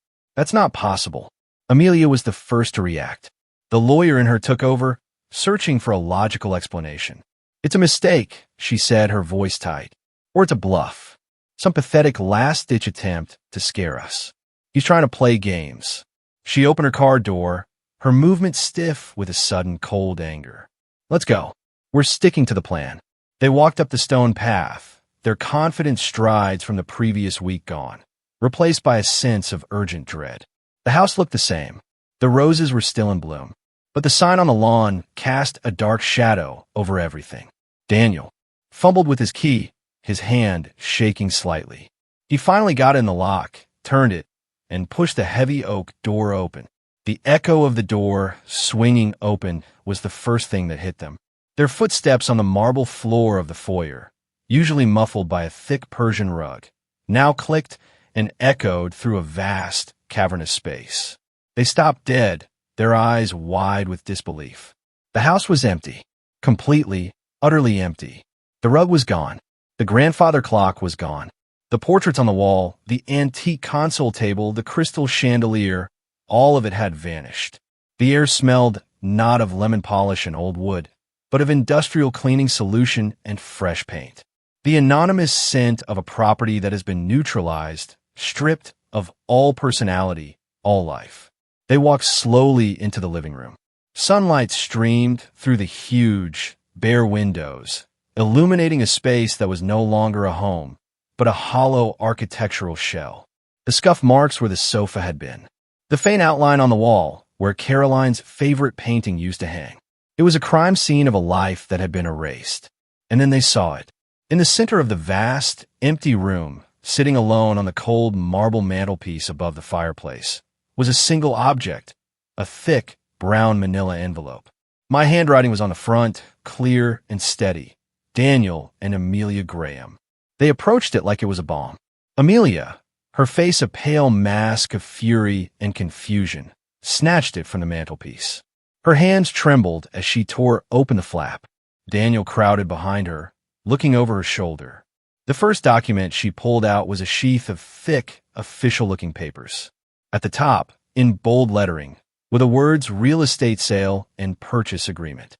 not possible." Amelia was the first to react. The lawyer in her took over, searching for a logical explanation. "It's a mistake," she said, her voice tight. "Or it's a bluff. Some pathetic last-ditch attempt to scare us. He's trying to play games." She opened her car door, her movement stiff with a sudden cold anger. "Let's go. We're sticking to the plan." They walked up the stone path, their confident strides from the previous week gone, replaced by a sense of urgent dread. The house looked the same. The roses were still in bloom, but the sign on the lawn cast a dark shadow over everything. Daniel fumbled with his key, his hand shaking slightly. He finally got in the lock, turned it, and pushed the heavy oak door open. The echo of the door swinging open was the first thing that hit them. Their footsteps on the marble floor of the foyer, usually muffled by a thick Persian rug, now clicked and echoed through a vast, cavernous space. They stopped dead, their eyes wide with disbelief. The house was empty, completely, utterly empty. The rug was gone. The grandfather clock was gone. The portraits on the wall, the antique console table, the crystal chandelier, all of it had vanished. The air smelled not of lemon polish and old wood, but of industrial cleaning solution and fresh paint. The anonymous scent of a property that has been neutralized, stripped of all personality, all life. They walked slowly into the living room. Sunlight streamed through the huge, bare windows, illuminating a space that was no longer a home, but a hollow architectural shell. The scuff marks where the sofa had been. The faint outline on the wall, where Caroline's favorite painting used to hang. It was a crime scene of a life that had been erased. And then they saw it. In the center of the vast, empty room, sitting alone on the cold marble mantelpiece above the fireplace, was a single object, a thick, brown manila envelope. My handwriting was on the front, clear and steady. Daniel and Amelia Graham. They approached it like it was a bomb. Amelia, her face a pale mask of fury and confusion, snatched it from the mantelpiece. Her hands trembled as she tore open the flap. Daniel crowded behind her, looking over her shoulder. The first document she pulled out was a sheath of thick, official-looking papers. At the top, in bold lettering, were the words real estate sale and purchase agreement.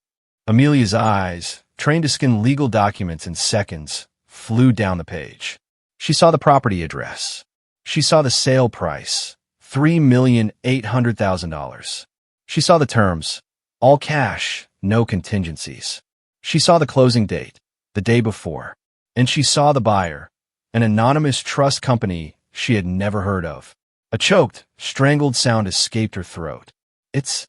Amelia's eyes, trained to skim legal documents in seconds, flew down the page. She saw the property address. She saw the sale price, $3,800,000. She saw the terms, all cash, no contingencies. She saw the closing date, the day before, and she saw the buyer, an anonymous trust company she had never heard of. A choked, strangled sound escaped her throat. It's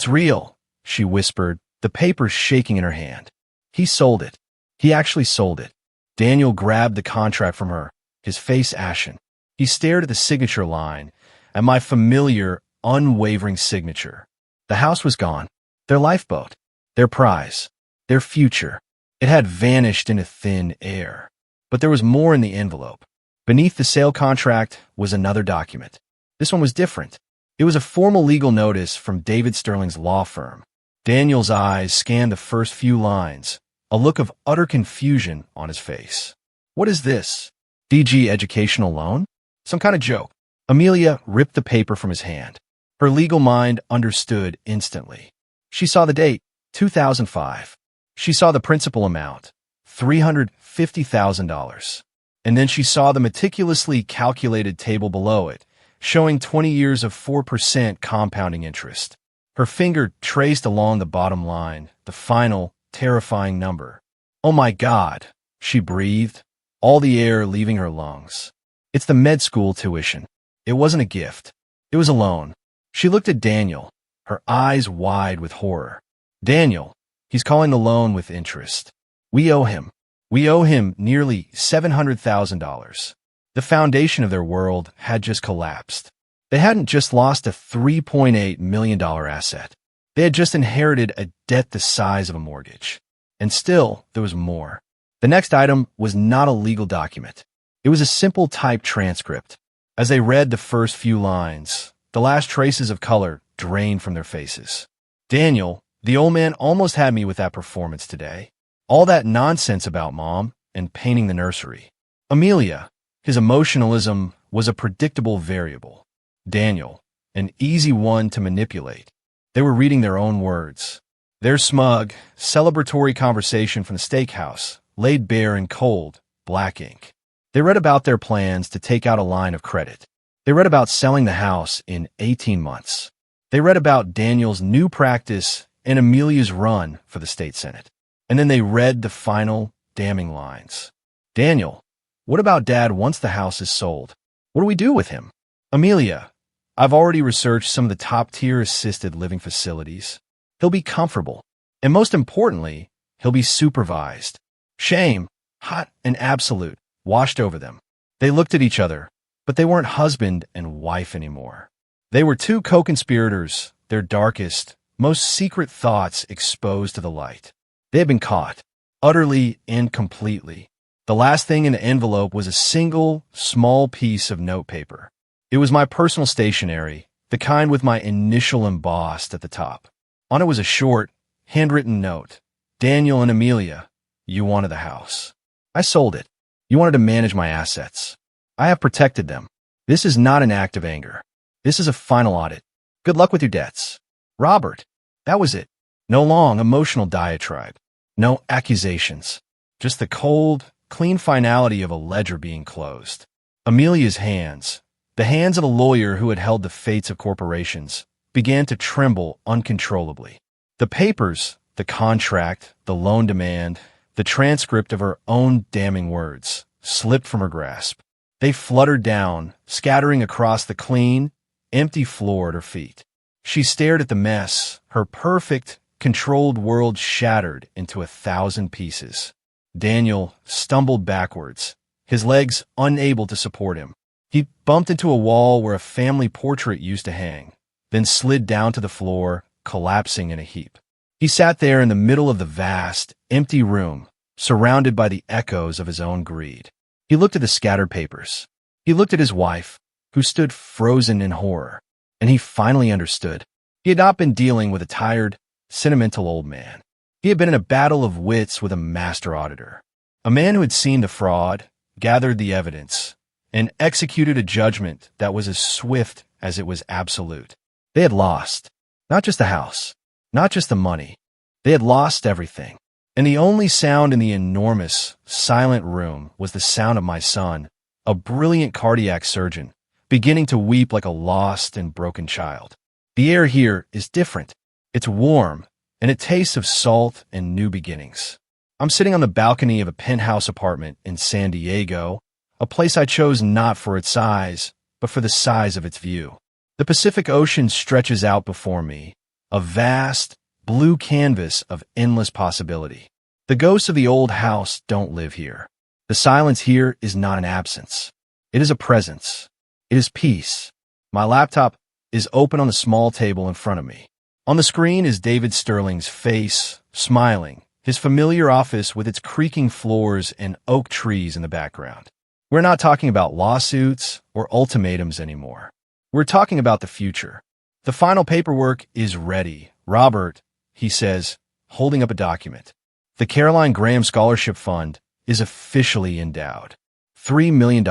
real," she whispered, the papers shaking in her hand. "He sold it. He actually sold it." Daniel grabbed the contract from her, his face ashen. He stared at the signature line, at my familiar, unwavering signature. The house was gone. Their lifeboat. Their prize. Their future. It had vanished into thin air. But there was more in the envelope. Beneath the sale contract was another document. This one was different. It was a formal legal notice from David Sterling's law firm. Daniel's eyes scanned the first few lines, a look of utter confusion on his face. "What is this? DG educational loan? Some kind of joke?" Amelia ripped the paper from his hand. Her legal mind understood instantly. She saw the date, 2005. She saw the principal amount, $350,000. And then she saw the meticulously calculated table below it, showing 20 years of 4% compounding interest. Her finger traced along the bottom line, the final, terrifying number. "Oh my God," she breathed, all the air leaving her lungs. "It's the med school tuition." It wasn't a gift. It was a loan. She looked at Daniel, her eyes wide with horror. "Daniel, he's calling the loan with interest. We owe him. We owe him nearly $700,000. The foundation of their world had just collapsed. They hadn't just lost a $3.8 million asset. They had just inherited a debt the size of a mortgage. And still, there was more. The next item was not a legal document. It was a simple typed transcript. As they read the first few lines, the last traces of color drained from their faces. "Daniel, the old man almost had me with that performance today. All that nonsense about mom and painting the nursery. Amelia, his emotionalism was a predictable variable. Daniel, an easy one to manipulate." They were reading their own words. Their smug, celebratory conversation from the steakhouse, laid bare in cold, black ink. They read about their plans to take out a line of credit. They read about selling the house in 18 months. They read about Daniel's new practice and Amelia's run for the state senate. And then they read the final, damning lines. "Daniel, what about Dad once the house is sold? What do we do with him? Amelia, I've already researched some of the top-tier assisted living facilities. He'll be comfortable. And most importantly, he'll be supervised." Shame, hot and absolute, washed over them. They looked at each other, but they weren't husband and wife anymore. They were two co-conspirators, their darkest, most secret thoughts exposed to the light. They had been caught, utterly and completely. The last thing in the envelope was a single, small piece of notepaper. It was my personal stationery, the kind with my initial embossed at the top. On it was a short, handwritten note. "Daniel and Amelia, you wanted the house. I sold it. You wanted to manage my assets. I have protected them. This is not an act of anger. This is a final audit. Good luck with your debts. Robert." That was it. No long, emotional diatribe. No accusations. Just the cold, clean finality of a ledger being closed. Amelia's hands, the hands of a lawyer who had held the fates of corporations, began to tremble uncontrollably. The papers, the contract, the loan demand, the transcript of her own damning words, slipped from her grasp. They fluttered down, scattering across the clean, empty floor at her feet. She stared at the mess, her perfect, controlled world shattered into 1,000 pieces. Daniel stumbled backwards, his legs unable to support him. He bumped into a wall where a family portrait used to hang, then slid down to the floor, collapsing in a heap. He sat there in the middle of the vast, empty room, surrounded by the echoes of his own greed. He looked at the scattered papers. He looked at his wife, who stood frozen in horror, and he finally understood. He had not been dealing with a tired, sentimental old man. He had been in a battle of wits with a master auditor, a man who had seen the fraud, gathered the evidence, and executed a judgment that was as swift as it was absolute. They had lost, not just the house, not just the money. They had lost everything. And the only sound in the enormous, silent room was the sound of my son, a brilliant cardiac surgeon, beginning to weep like a lost and broken child. The air here is different. It's warm, and it tastes of salt and new beginnings. I'm sitting on the balcony of a penthouse apartment in San Diego, a place I chose not for its size, but for the size of its view. The Pacific Ocean stretches out before me, a vast, blue canvas of endless possibility. The ghosts of the old house don't live here. The silence here is not an absence. It is a presence. It is peace. My laptop is open on the small table in front of me. On the screen is David Sterling's face, smiling, his familiar office with its creaking floors and oak trees in the background. We're not talking about lawsuits or ultimatums anymore. We're talking about the future. The final paperwork is ready. Robert, he says, holding up a document. The Caroline Graham Scholarship Fund is officially endowed. $3 million.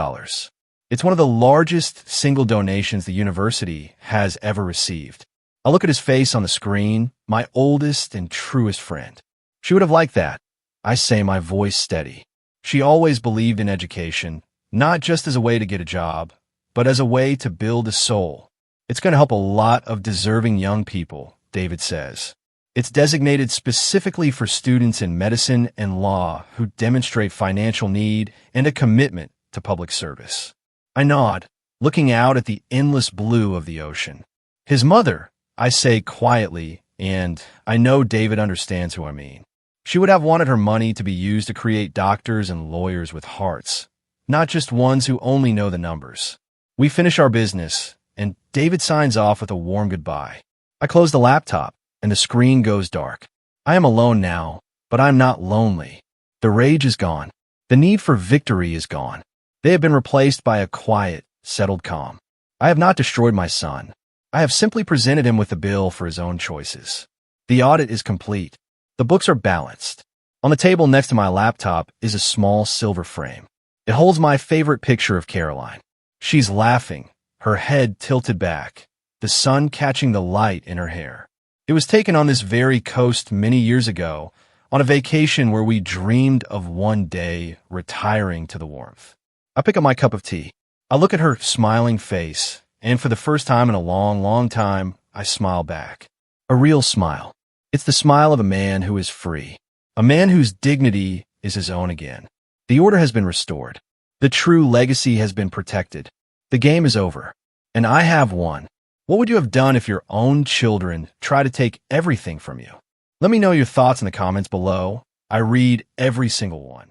It's one of the largest single donations the university has ever received. I look at his face on the screen, my oldest and truest friend. She would have liked that. I say, my voice steady. She always believed in education, not just as a way to get a job, but as a way to build a soul. It's going to help a lot of deserving young people, David says. It's designated specifically for students in medicine and law who demonstrate financial need and a commitment to public service. I nod, looking out at the endless blue of the ocean. His mother, I say quietly, and I know David understands who I mean. She would have wanted her money to be used to create doctors and lawyers with hearts, not just ones who only know the numbers. We finish our business, and David signs off with a warm goodbye. I close the laptop, and the screen goes dark. I am alone now, but I'm not lonely. The rage is gone. The need for victory is gone. They have been replaced by a quiet, settled calm. I have not destroyed my son. I have simply presented him with a bill for his own choices. The audit is complete. The books are balanced. On the table next to my laptop is a small silver frame. It holds my favorite picture of Caroline. She's laughing, her head tilted back, the sun catching the light in her hair. It was taken on this very coast many years ago, on a vacation where we dreamed of one day retiring to the warmth. I pick up my cup of tea. I look at her smiling face, and for the first time in a long, long time, I smile back. A real smile. It's the smile of a man who is free, a man whose dignity is his own again. The order has been restored. The true legacy has been protected. The game is over, and I have won. What would you have done if your own children try to take everything from you? Let me know your thoughts in the comments below. I read every single one.